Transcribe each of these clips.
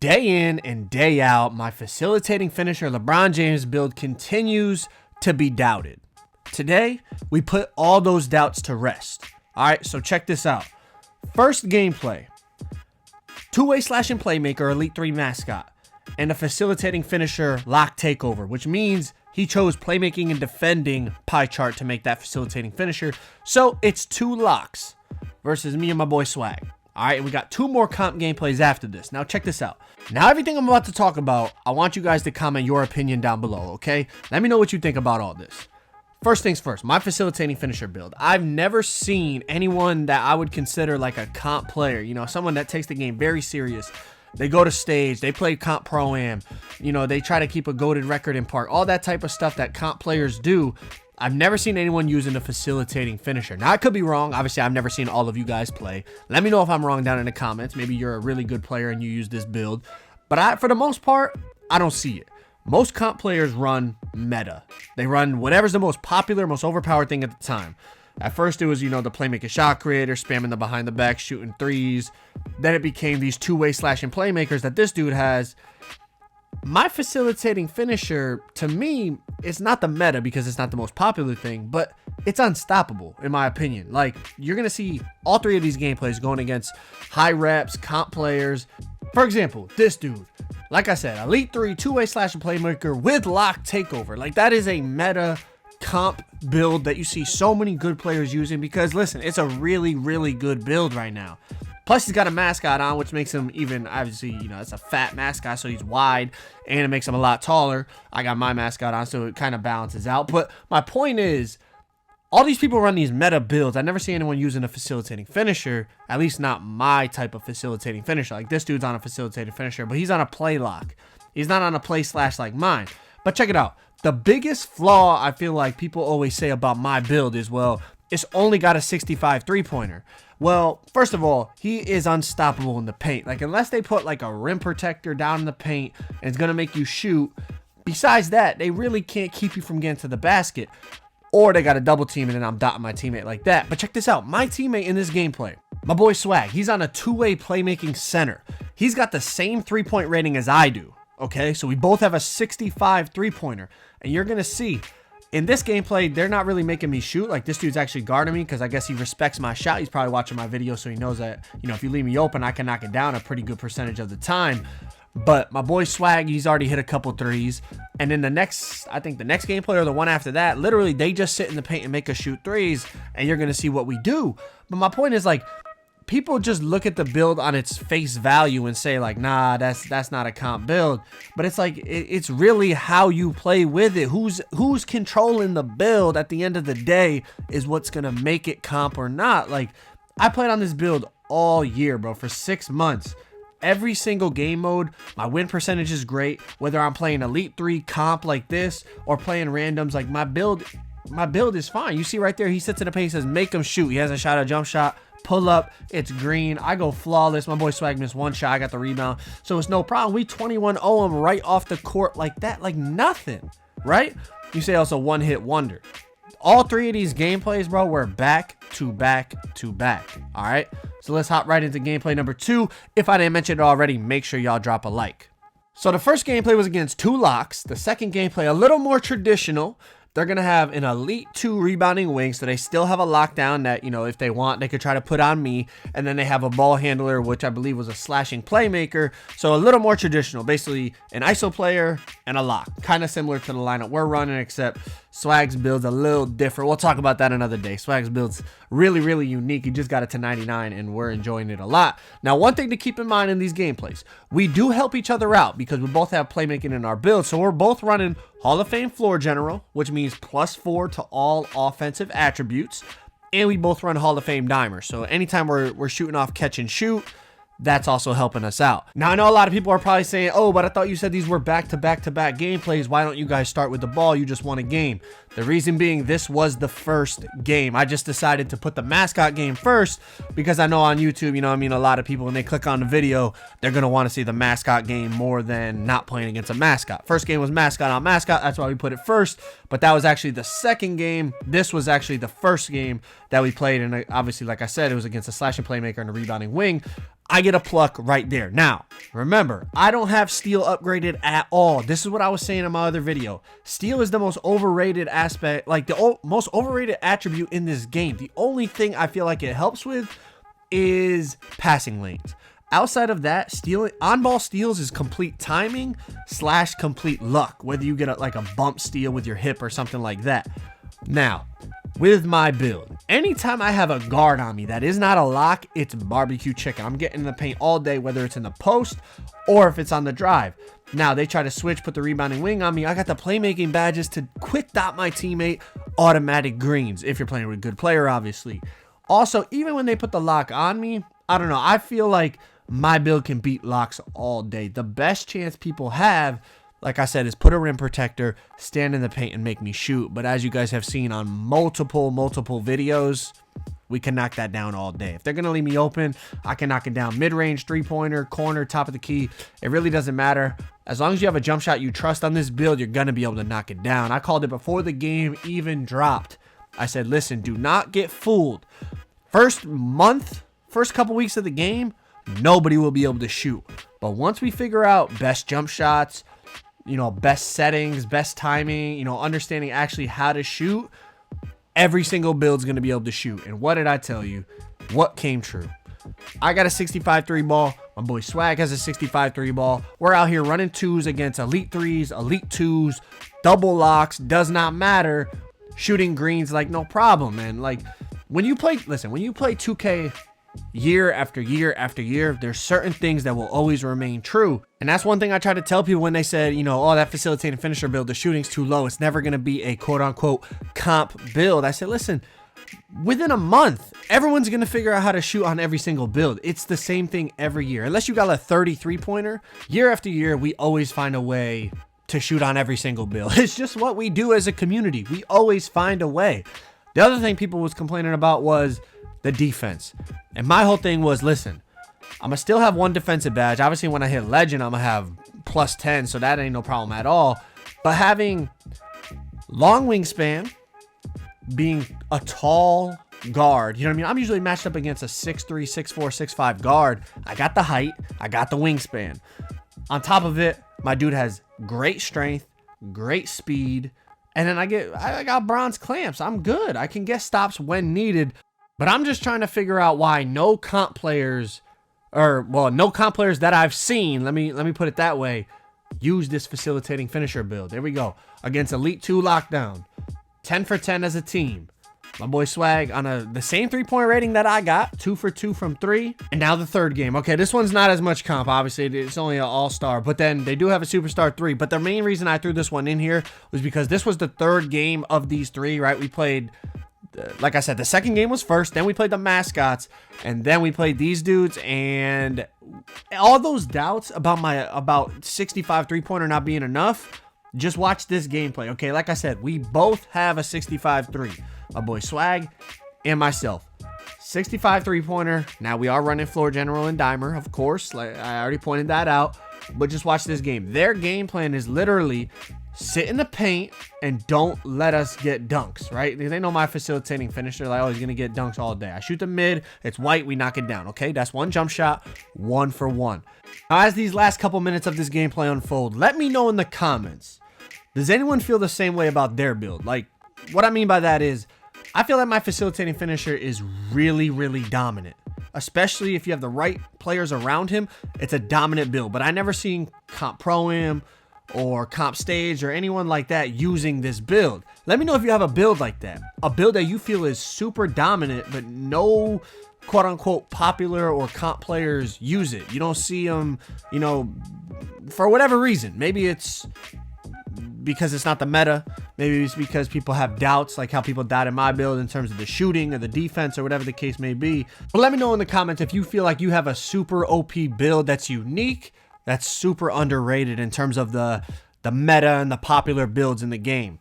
Day in and day out, my facilitating finisher LeBron James build continues to be doubted. Today, we put all those doubts to rest. All right, so check this out. First gameplay, two-way slashing playmaker, Elite 3 mascot, and a facilitating finisher lock takeover, which means he chose playmaking and defending pie chart to make that facilitating finisher. So it's two locks versus me and my boy Swag. All right, we got two more comp gameplays after this. Now check this out. Now everything I'm about to talk about, I want you guys to comment your opinion down below, okay? Let me know what you think about all this. First things first, my facilitating finisher build. I've never seen anyone that I would consider like a comp player, you know, someone that takes the game very serious. They go to stage, they play comp pro-am, you know, they try to keep a goated record in park, all that type of stuff that comp players do. I've never seen anyone using a facilitating finisher. Now, I could be wrong. Obviously, I've never seen all of you guys play. Let me know if I'm wrong down in the comments. Maybe you're a really good player and you use this build. But for the most part, I don't see it. Most comp players run meta. They run whatever's the most popular, most overpowered thing at the time. At first, it was, you know, the playmaker shot creator, spamming the behind the back, shooting threes. Then it became these two-way slashing playmakers that this dude has. My facilitating finisher, to me, it's not the meta because it's not the most popular thing, but it's unstoppable, in my opinion. Like, you're going to see all three of these gameplays going against high reps, comp players. For example, this dude, like I said, Elite 3, two-way slashing playmaker with lock takeover. Like, that is a meta comp build that you see so many good players using because, listen, it's a really, really good build right now. Plus, he's got a mascot on, which makes him even, obviously, you know, it's a fat mascot, so he's wide, and it makes him a lot taller. I got my mascot on, so it kind of balances out. But my point is, all these people run these meta builds. I never see anyone using a facilitating finisher, at least not my type of facilitating finisher. Like, this dude's on a facilitating finisher, but he's on a play lock. He's not on a play slash like mine. But check it out. The biggest flaw I feel like people always say about my build is, well, it's only got a 65 three-pointer. Well, first of all, he is unstoppable in the paint. Like, unless they put like a rim protector down in the paint and it's going to make you shoot, besides that, they really can't keep you from getting to the basket. Or they got a double team and then I'm dotting my teammate like that. But check this out. My teammate in this gameplay, my boy Swag, he's on a two-way playmaking center. He's got the same three-point rating as I do. Okay, so we both have a 65 three-pointer. And you're going to see, in this gameplay, they're not really making me shoot. Like, this dude's actually guarding me because I guess he respects my shot. He's probably watching my video, so he knows that, you know, if you leave me open, I can knock it down a pretty good percentage of the time. But my boy Swag, he's already hit a couple threes. And then I think the next gameplay or the one after that, literally, they just sit in the paint and make us shoot threes. And you're going to see what we do. But my point is, like, people just look at the build on its face value and say like, nah, that's not a comp build. But it's like, it's really how you play with it. Who's controlling the build at the end of the day is what's gonna make it comp or not. Like, I played on this build all year, bro, for 6 months. Every single game mode, my win percentage is great. Whether I'm playing Elite 3 comp like this or playing randoms, like my build is fine. You see right there, he sits in the paint, says make him shoot. He hasn't shot a jump shot. Pull up, it's green. I go flawless. My boy Swag missed one shot. I got the rebound, so it's no problem. We 21-0 him right off the court like that, like nothing, right? You say also one hit wonder. All three of these gameplays, bro, were back to back to back. All right, so let's hop right into gameplay number 2. If I didn't mention it already, make sure y'all drop a like. So the first gameplay was against two locks. The second gameplay, a little more traditional. They're going to have an Elite 2 rebounding wing, so they still have a lockdown that, you know, if they want, they could try to put on me. And then they have a ball handler, which I believe was a slashing playmaker. So a little more traditional, basically an ISO player and a lock. Kind of similar to the lineup we're running, except Swag's build's a little different. We'll talk about that another day. Swag's build's really, really unique. He just got it to 99, and we're enjoying it a lot. Now, one thing to keep in mind in these gameplays, we do help each other out because we both have playmaking in our build. So we're both running Hall of Fame floor general, which means +4 to all offensive attributes. And we both run Hall of Fame dimer. So anytime we're shooting off catch and shoot, that's also helping us out. Now, I know a lot of people are probably saying, oh, but I thought you said these were back-to-back-to-back gameplays. Why don't you guys start with the ball? You just won a game. The reason being, this was the first game. I just decided to put the mascot game first because I know on YouTube, you know what I mean, a lot of people, when they click on the video, they're going to want to see the mascot game more than not playing against a mascot. First game was mascot on mascot. That's why we put it first. But that was actually the second game. This was actually the first game that we played. And obviously, like I said, it was against a slashing playmaker and a rebounding wing. I get a pluck right there. Now, remember, I don't have steel upgraded at all. This is what I was saying in my other video. Steel is the most overrated aspect, like the most overrated attribute in this game. The only thing I feel like it helps with is passing lanes. Outside of that, on-ball steals is complete timing / complete luck, whether you get like a bump steal with your hip or something like that. Now, with my build, anytime I have a guard on me that is not a lock, it's barbecue chicken. I'm getting in the paint all day, whether it's in the post or if it's on the drive. Now, they try to switch, put the rebounding wing on me. I got the playmaking badges to quick dot my teammate, automatic greens, if you're playing with a good player, obviously. Also, even when they put the lock on me, I don't know, I feel like my build can beat locks all day. The best chance people have, like I said, is put a rim protector, stand in the paint, and make me shoot. But as you guys have seen on multiple videos, we can knock that down all day. If they're going to leave me open, I can knock it down mid-range, three-pointer, corner, top of the key. It really doesn't matter. As long as you have a jump shot you trust on this build, you're going to be able to knock it down. I called it before the game even dropped. I said, listen, do not get fooled. First couple weeks of the game, nobody will be able to shoot. But once we figure out best jump shots, best settings, best timing, understanding actually how to shoot, every single build's going to be able to shoot. And what did I tell you? What came true? I got a 65 3 ball. My boy Swag has a 65 3 ball. We're out here running twos against elite threes, elite twos, double locks, does not matter. Shooting greens like no problem, man. Like when you play 2K year after year after year, there's certain things that will always remain true. And that's one thing I try to tell people when they said, oh, that facilitating finisher build, the shooting's too low, it's never going to be a quote unquote comp build. I said, listen, within a month, everyone's going to figure out how to shoot on every single build. It's the same thing every year. Unless you got a 33-pointer, year after year, we always find a way to shoot on every single build. It's just what we do as a community. We always find a way. The other thing people was complaining about was the defense. And my whole thing was, listen, I'm going to still have one defensive badge. Obviously, when I hit legend, I'm going to have plus 10, so that ain't no problem at all. But having long wingspan, being a tall guard, you know what I mean? I'm usually matched up against a 6'3", 6'4", 6'5 guard. I got the height. I got the wingspan. On top of it, my dude has great strength, great speed, and then I got bronze clamps. I'm good. I can get stops when needed. But I'm just trying to figure out why no comp players that I've seen, let me put it that way, use this facilitating finisher build. There we go. Against Elite 2 Lockdown. 10 for 10 as a team. My boy Swag on the same 3-point rating that I got. 2 for 2 from 3. And now the third game. Okay, this one's not as much comp. Obviously, it's only an all-star. But then they do have a Superstar 3. But the main reason I threw this one in here was because this was the third game of these three, right? We played... like I said, the second game was first, then we played the mascots, and then we played these dudes, and all those doubts about 65 3-pointer not being enough, just watch this gameplay, okay? Like I said, we both have a 65 3. My boy Swag and myself. 65 3-pointer. Now, we are running floor general and dimer, of course. Like I already pointed that out, but just watch this game. Their game plan is literally... sit in the paint and don't let us get dunks, right? They know my facilitating finisher. Like, oh, he's going to get dunks all day. I shoot the mid. It's white. We knock it down, okay? That's one jump shot, 1 for 1. Now, as these last couple minutes of this gameplay unfold, let me know in the comments. Does anyone feel the same way about their build? Like, what I mean by that is, I feel that my facilitating finisher is really, really dominant. Especially if you have the right players around him, it's a dominant build. But I never seen Comp Pro-Am or Comp Stage or anyone like that using this build. Let me know if you have a build like that. A build that you feel is super dominant, but no quote-unquote popular or comp players use it. You don't see them, for whatever reason. Maybe it's because it's not the meta. Maybe it's because people have doubts, like how people doubted my build in terms of the shooting or the defense or whatever the case may be. But let me know in the comments if you feel like you have a super OP build that's unique, that's super underrated in terms of the meta and the popular builds in the game.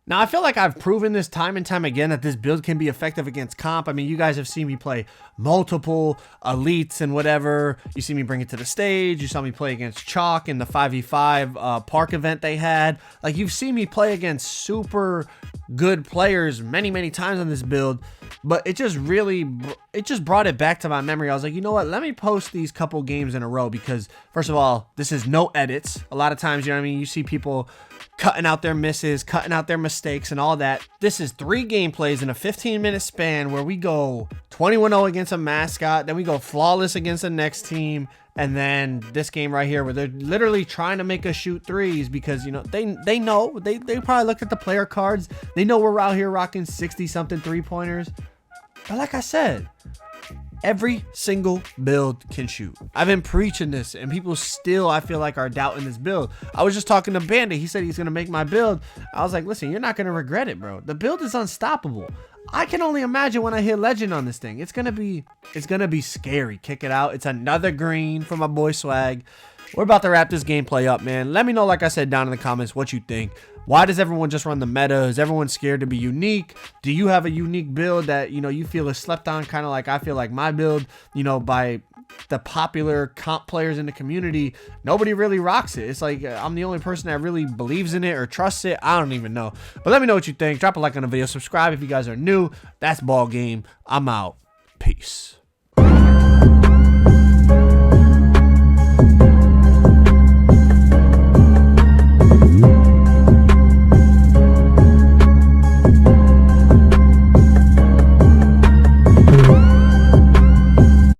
Now, I feel like I've proven this time and time again that this build can be effective against comp. I mean, you guys have seen me play multiple elites and whatever. You see me bring it to the stage. You saw me play against Chalk in the 5v5 park event they had. Like, you've seen me play against super good players many, many times on this build. But it just brought it back to my memory. I was like, you know what? Let me post these couple games in a row because, first of all, this is no edits. A lot of times, you know what I mean? You see people cutting out their misses, cutting out their mistakes and all that. This is 3 gameplays in a 15-minute span where we go 21-0 against a mascot, then we go flawless against the next team, and then this game right here where they're literally trying to make us shoot threes because, you know, they know, they probably looked at the player cards. They know we're out here rocking 60-something three-pointers. But like I said, every single build can shoot. I've been preaching this and people still, I feel like, are doubting this build. I was just talking to Bandit. He said he's going to make my build. I was like, listen, you're not going to regret it, bro. The build is unstoppable. I can only imagine when I hit legend on this thing. It's going to be scary. Kick it out. It's another green from my boy Swag. We're about to wrap this gameplay up, man. Let me know, like I said, down in the comments what you think. Why does everyone just run the meta? Is everyone scared to be unique? Do you have a unique build that, you know, you feel is slept on, kind of like I feel like my build, you know, by the popular comp players in the community? Nobody really rocks it. It's like I'm the only person that really believes in it or trusts it. I don't even know. But let me know what you think. Drop a like on the video. Subscribe if you guys are new. That's ball game. I'm out. Peace.